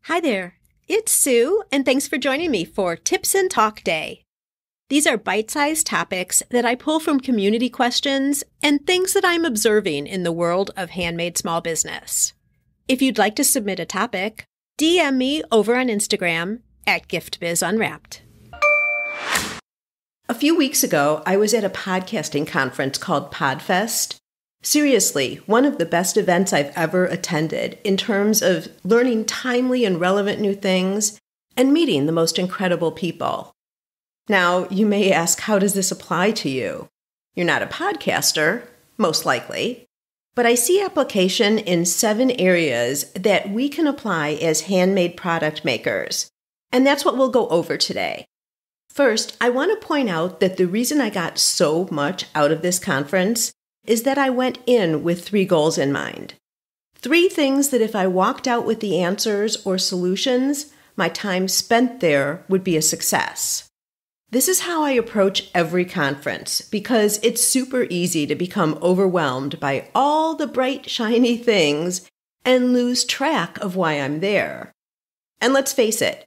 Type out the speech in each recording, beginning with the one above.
Hi there, it's Sue, and thanks for joining me for Tips and Talk Day. These are bite-sized topics that I pull from community questions and things that I'm observing in the world of handmade small business. If you'd like to submit a topic, DM me over on Instagram at Gift Biz Unwrapped. A few weeks ago, I was at a podcasting conference called Podfest. Seriously, one of the best events I've ever attended in terms of learning timely and relevant new things and meeting the most incredible people. Now, you may ask, how does this apply to you? You're not a podcaster, most likely, but I see application in 7 areas that we can apply as handmade product makers, and that's what we'll go over today. First, I want to point out that the reason I got so much out of this conference is that I went in with 3 goals in mind. 3 things that if I walked out with the answers or solutions, my time spent there would be a success. This is how I approach every conference because it's super easy to become overwhelmed by all the bright, shiny things and lose track of why I'm there. And let's face it,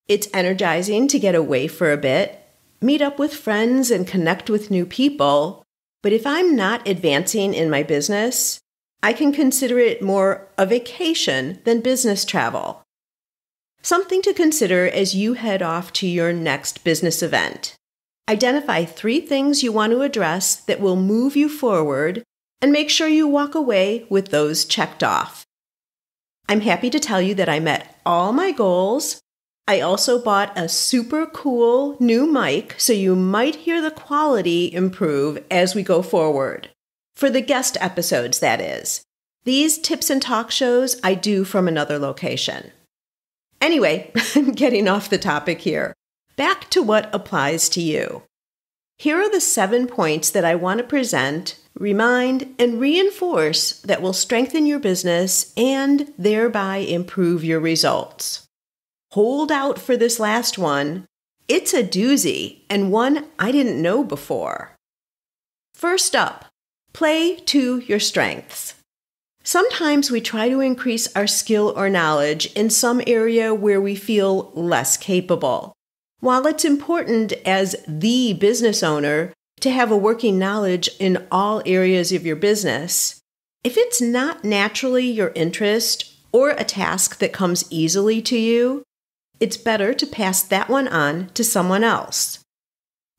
it's energizing to get away for a bit, meet up with friends and connect with new people. But if I'm not advancing in my business, I can consider it more a vacation than business travel. Something to consider as you head off to your next business event. Identify 3 things you want to address that will move you forward and make sure you walk away with those checked off. I'm happy to tell you that I met all my goals. I also bought a super cool new mic, so you might hear the quality improve as we go forward. For the guest episodes, that is. These tips and talk shows I do from another location. Anyway, I'm getting off the topic here. Back to what applies to you. Here are the 7 points that I want to present, remind, and reinforce that will strengthen your business and thereby improve your results. Hold out for this last one. It's a doozy and one I didn't know before. First up, play to your strengths. Sometimes we try to increase our skill or knowledge in some area where we feel less capable. While it's important as the business owner to have a working knowledge in all areas of your business, if it's not naturally your interest or a task that comes easily to you, it's better to pass that one on to someone else.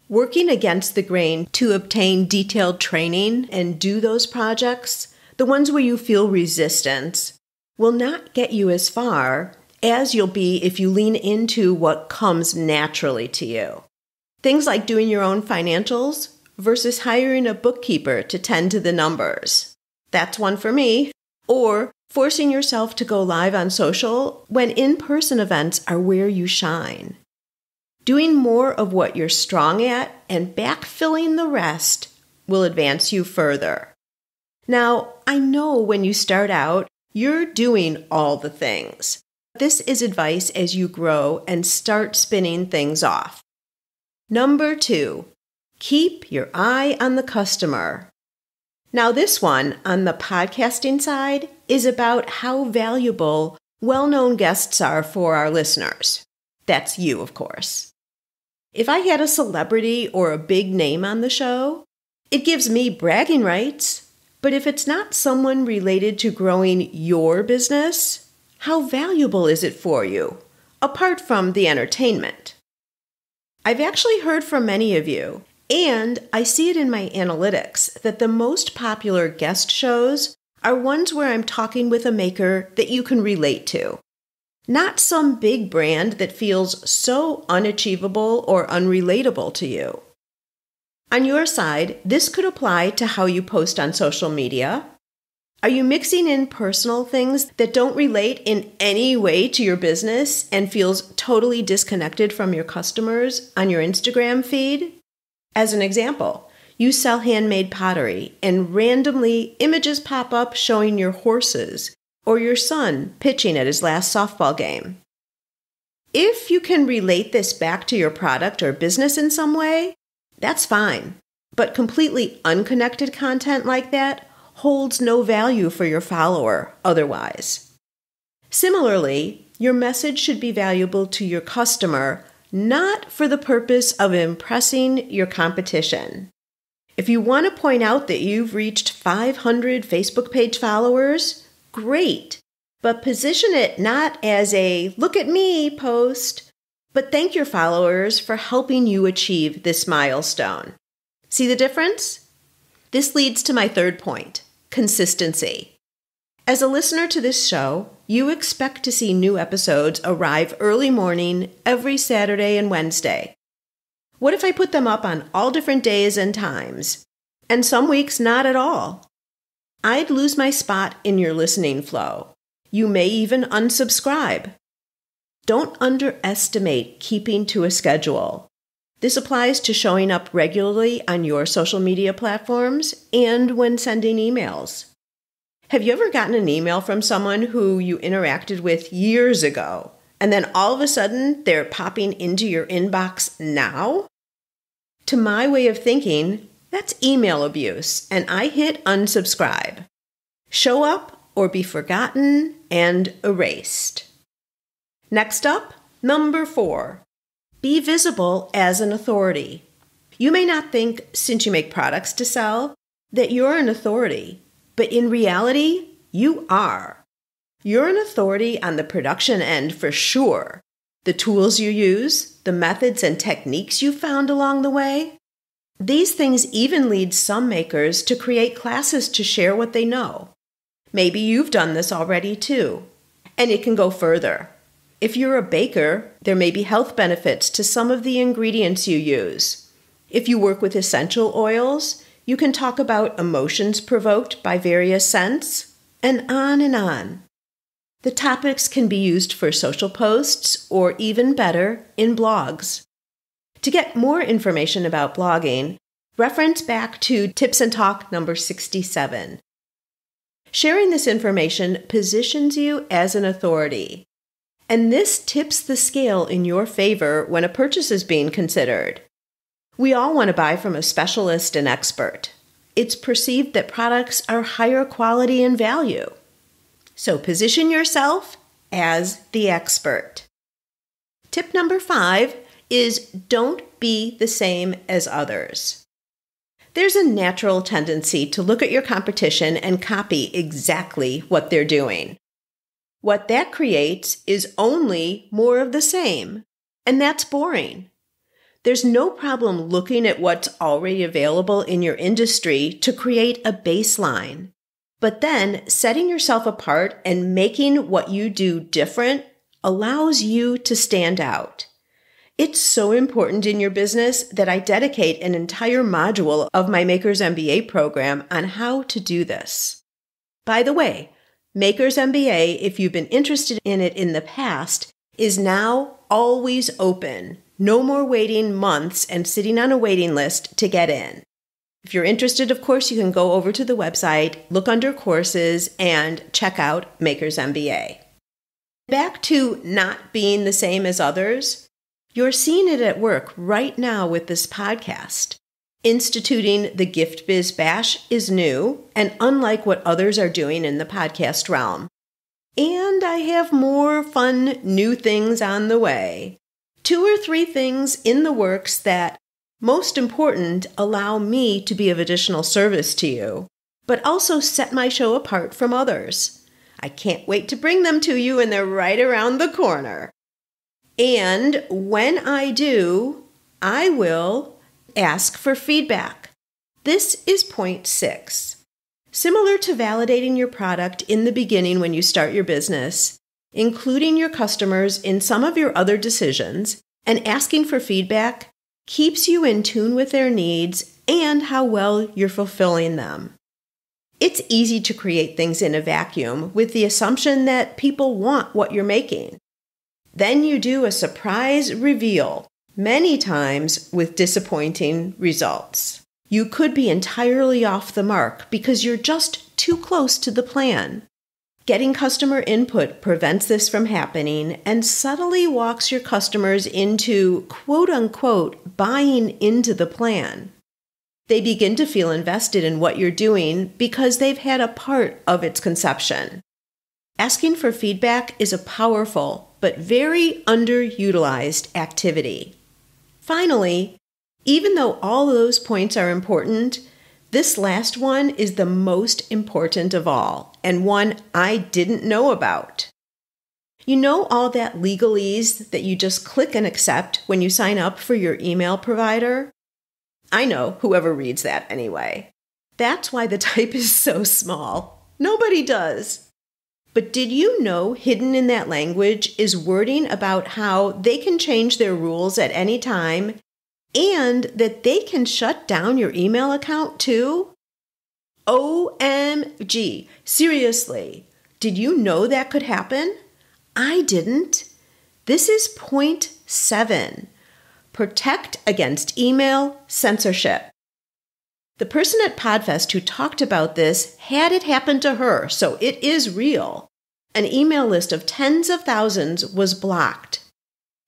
Working against the grain to obtain detailed training and do those projects, the ones where you feel resistance, will not get you as far as you'll be if you lean into what comes naturally to you. Things like doing your own financials versus hiring a bookkeeper to tend to the numbers. That's one for me. Or forcing yourself to go live on social when in-person events are where you shine. Doing more of what you're strong at and backfilling the rest will advance you further. Now, I know when you start out, you're doing all the things. This is advice as you grow and start spinning things off. Number 2, keep your eye on the customer. Now this one, on the podcasting side, is about how valuable well-known guests are for our listeners. That's you, of course. If I had a celebrity or a big name on the show, it gives me bragging rights. But if it's not someone related to growing your business, how valuable is it for you, apart from the entertainment? I've actually heard from many of you, and I see it in my analytics, that the most popular guest shows are ones where I'm talking with a maker that you can relate to. Not some big brand that feels so unachievable or unrelatable to you. On your side, this could apply to how you post on social media. Are you mixing in personal things that don't relate in any way to your business and feels totally disconnected from your customers on your Instagram feed? As an example, you sell handmade pottery and randomly images pop up showing your horses or your son pitching at his last softball game. If you can relate this back to your product or business in some way, that's fine. But completely unconnected content like that holds no value for your follower otherwise. Similarly, Your message should be valuable to your customer, not for the purpose of impressing your competition. If you want to point out that you've reached 500 Facebook page followers, great, but position it not as a "look at me" post, but thank your followers for helping you achieve this milestone. See the difference? This leads to my third point, consistency. As a listener to this show, you expect to see new episodes arrive early morning every Saturday and Wednesday. What if I put them up on all different days and times, and some weeks not at all? I'd lose my spot in your listening flow. You may even unsubscribe. Don't underestimate keeping to a schedule. This applies to showing up regularly on your social media platforms and when sending emails. Have you ever gotten an email from someone who you interacted with years ago, and then all of a sudden they're popping into your inbox now? To my way of thinking, that's email abuse, and I hit unsubscribe. Show up or be forgotten and erased. Next up, number 4. Be visible as an authority. You may not think, since you make products to sell, that you're an authority, but in reality, you are. You're an authority on the production end for sure. The tools you use, the methods and techniques you found along the way. These things even lead some makers to create classes to share what they know. Maybe you've done this already too. And it can go further. If you're a baker, there may be health benefits to some of the ingredients you use. If you work with essential oils, you can talk about emotions provoked by various scents, and on and on. The topics can be used for social posts, or even better, in blogs. To get more information about blogging, reference back to Tips and Talk number 67. Sharing this information positions you as an authority. And this tips the scale in your favor when a purchase is being considered. We all want to buy from a specialist and expert. It's perceived that products are higher quality and value. So position yourself as the expert. Tip number 5 is don't be the same as others. There's a natural tendency to look at your competition and copy exactly what they're doing. What that creates is only more of the same, and that's boring. There's no problem looking at what's already available in your industry to create a baseline, but then setting yourself apart and making what you do different allows you to stand out. It's so important in your business that I dedicate an entire module of my Maker's MBA program on how to do this. By the way, Maker's MBA, if you've been interested in it in the past, is now always open. No more waiting months and sitting on a waiting list to get in. If you're interested, of course, you can go over to the website, look under courses, and check out Maker's MBA. Back to not being the same as others, you're seeing it at work right now with this podcast. Instituting the Gift Biz Bash is new and unlike what others are doing in the podcast realm. And I have more fun new things on the way. 2 or 3 things in the works that, most important, allow me to be of additional service to you, but also set my show apart from others. I can't wait to bring them to you, and they're right around the corner. And when I do, I will ask for feedback. This is point 6. Similar to validating your product in the beginning when you start your business, including your customers in some of your other decisions, and asking for feedback keeps you in tune with their needs and how well you're fulfilling them. It's easy to create things in a vacuum with the assumption that people want what you're making. Then you do a surprise reveal, many times with disappointing results. You could be entirely off the mark because you're just too close to the plan. Getting customer input prevents this from happening and subtly walks your customers into, quote-unquote, buying into the plan. They begin to feel invested in what you're doing because they've had a part of its conception. Asking for feedback is a powerful, but very underutilized activity. Finally, even though all those points are important, this last one is the most important of all, and one I didn't know about. You know all that legalese that you just click and accept when you sign up for your email provider? I know, whoever reads that anyway. That's why the type is so small. Nobody does. But did you know hidden in that language is wording about how they can change their rules at any time and that they can shut down your email account too? OMG, seriously, did you know that could happen? I didn't. This is point 7. Protect against email censorship. The person at Podfest who talked about this had it happen to her, so it is real. An email list of tens of thousands was blocked.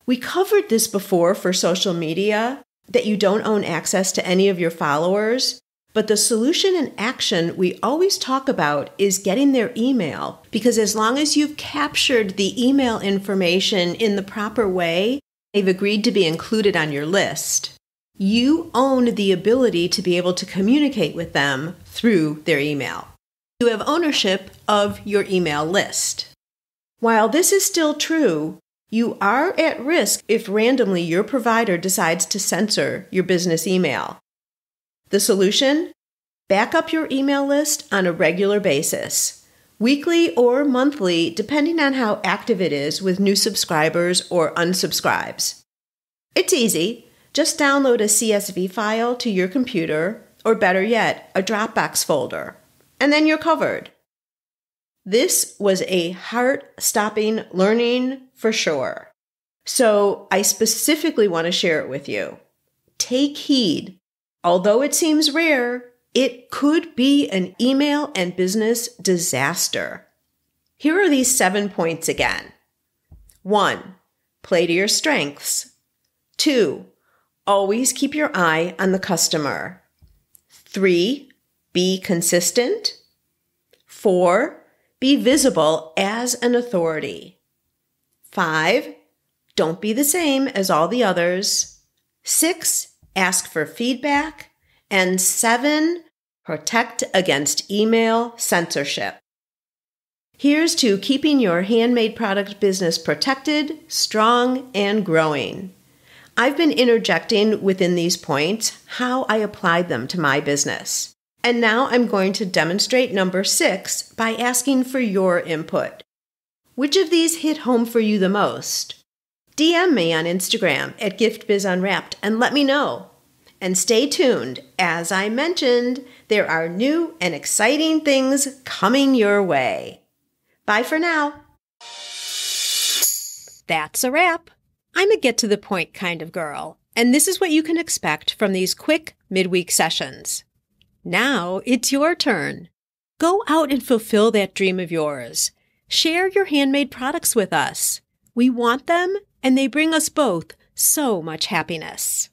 We covered this before for social media, that you don't own access to any of your followers, but the solution and action we always talk about is getting their email, because as long as you've captured the email information in the proper way, they've agreed to be included on your list. You own the ability to be able to communicate with them through their email. You have ownership of your email list. While this is still true, you are at risk if randomly your provider decides to censor your business email. The solution? Back up your email list on a regular basis, weekly or monthly, depending on how active it is with new subscribers or unsubscribes. It's easy. Just download a CSV file to your computer, or better yet, a Dropbox folder, and then you're covered. This was a heart-stopping learning for sure. So I specifically want to share it with you. Take heed. Although it seems rare, it could be an email and business disaster. Here are these 7 points again. 1. Play to your strengths. 2. Always keep your eye on the customer. 3. Be consistent. 4. Be visible as an authority. 5. Don't be the same as all the others. 6. Ask for feedback. And 7. Protect against email censorship. Here's to keeping your handmade product business protected, strong, and growing. I've been interjecting within these points how I applied them to my business. And now I'm going to demonstrate number 6 by asking for your input. Which of these hit home for you the most? DM me on Instagram at Gift Biz Unwrapped and let me know. And stay tuned. As I mentioned, there are new and exciting things coming your way. Bye for now. That's a wrap. I'm a get-to-the-point kind of girl, and this is what you can expect from these quick midweek sessions. Now it's your turn. Go out and fulfill that dream of yours. Share your handmade products with us. We want them, and they bring us both so much happiness.